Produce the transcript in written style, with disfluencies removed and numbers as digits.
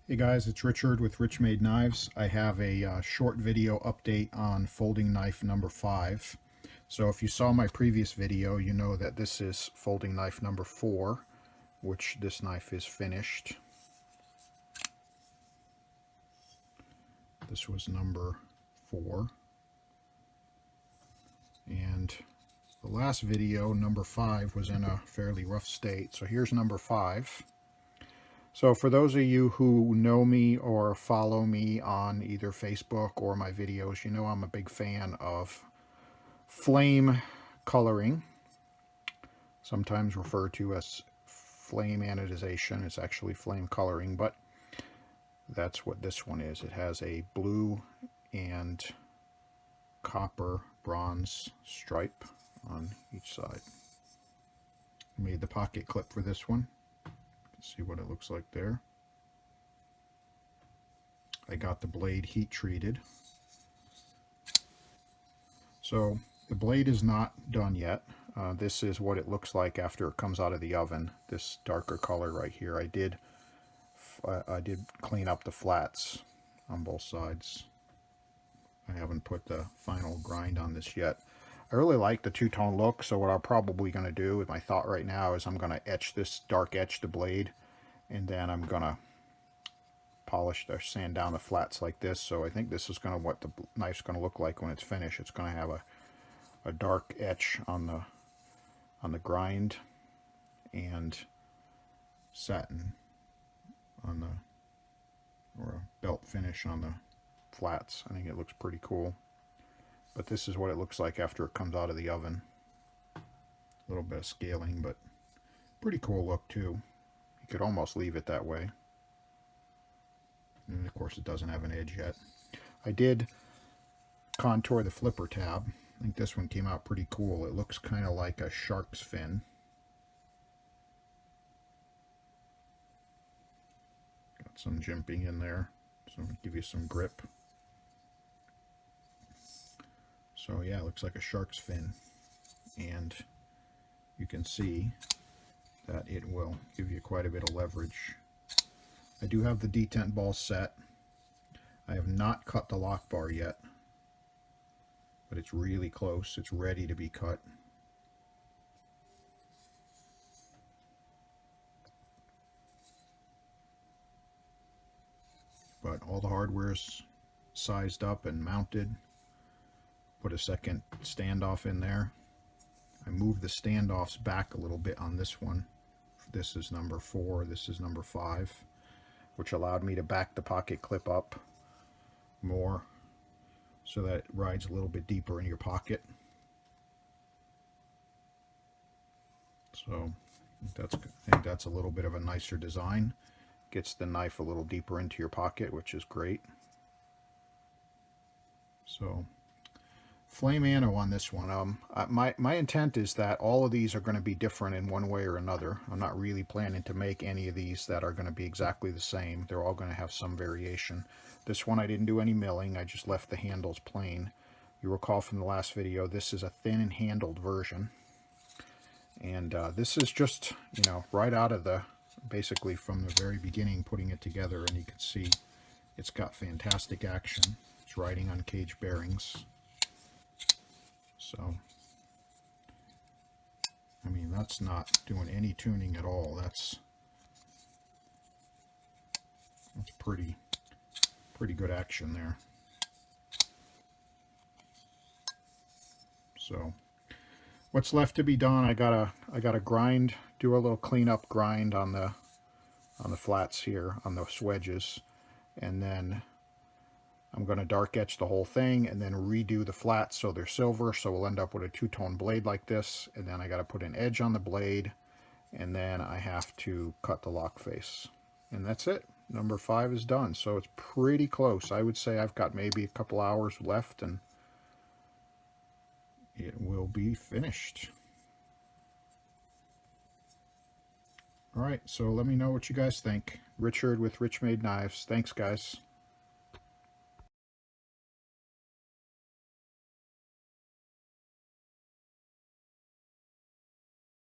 Hey guys, it's Richard with RichMade Knives. I have a short video update on folding knife number 5. So if you saw my previous video, you know that this is folding knife number 4, which this knife is finished. This was number 4. And the last video, number 5, was in a fairly rough state. So here's number 5. So for those of you who know me or follow me on either Facebook or my videos, you know I'm a big fan of flame coloring, sometimes referred to as flame anodization. It's actually flame coloring, but that's what this one is. It has a blue and copper bronze stripe on each side. I made the pocket clip for this one. See what it looks like there. I got the blade heat treated. So the blade is not done yet. This is what it looks like after it comes out of the oven. This darker color right here. I did clean up the flats on both sides. I haven't put the final grind on this yet. I really like the two-tone look, so what I'm probably going to do with my thought right now is I'm going to etch this, dark etch the blade, and then I'm going to polish or sand down the flats like this. So I think this is going to what the knife's going to look like when it's finished. It's going to have a dark etch on the grind and satin on the, or a belt finish on the flats. I think it looks pretty cool. But this is what it looks like after it comes out of the oven. A little bit of scaling, but pretty cool look too. You could almost leave it that way. And of course it doesn't have an edge yet. I did contour the flipper tab. I think this one came out pretty cool. It looks kind of like a shark's fin. Got some jimping in there, so it'll give you some grip. So yeah, it looks like a shark's fin, and you can see that it will give you quite a bit of leverage. I do have the detent ball set. I have not cut the lock bar yet, but it's really close. It's ready to be cut. But all the hardware's sized up and mounted. Put a second standoff in there. I moved the standoffs back a little bit on this one. This is number 4, this is number 5, which allowed me to back the pocket clip up more so that it rides a little bit deeper in your pocket. So I think that's a little bit of a nicer design. Gets the knife a little deeper into your pocket, which is great. So flame ano on this one. My intent is that all of these are going to be different in one way or another. I'm not really planning to make any of these that are going to be exactly the same. They're all going to have some variation. This one I didn't do any milling. I just left the handles plain. You recall from the last video, this is a thin and handled version. And this is just, you know, right out of the, basically from the very beginning, putting it together. And you can see it's got fantastic action. It's riding on cage bearings. So, I mean, that's not doing any tuning at all. That's pretty good action there. So, what's left to be done? I gotta grind, do a little cleanup grind on the flats here, on those wedges, and then I'm going to dark etch the whole thing and then redo the flats so they're silver, so we'll end up with a two-tone blade like this. And then I got to put an edge on the blade, and then I have to cut the lock face. And that's it. Number 5 is done. So it's pretty close. I would say I've got maybe a couple hours left and it will be finished. Alright, so let me know what you guys think. Richard with RichMade Knives. Thanks, guys.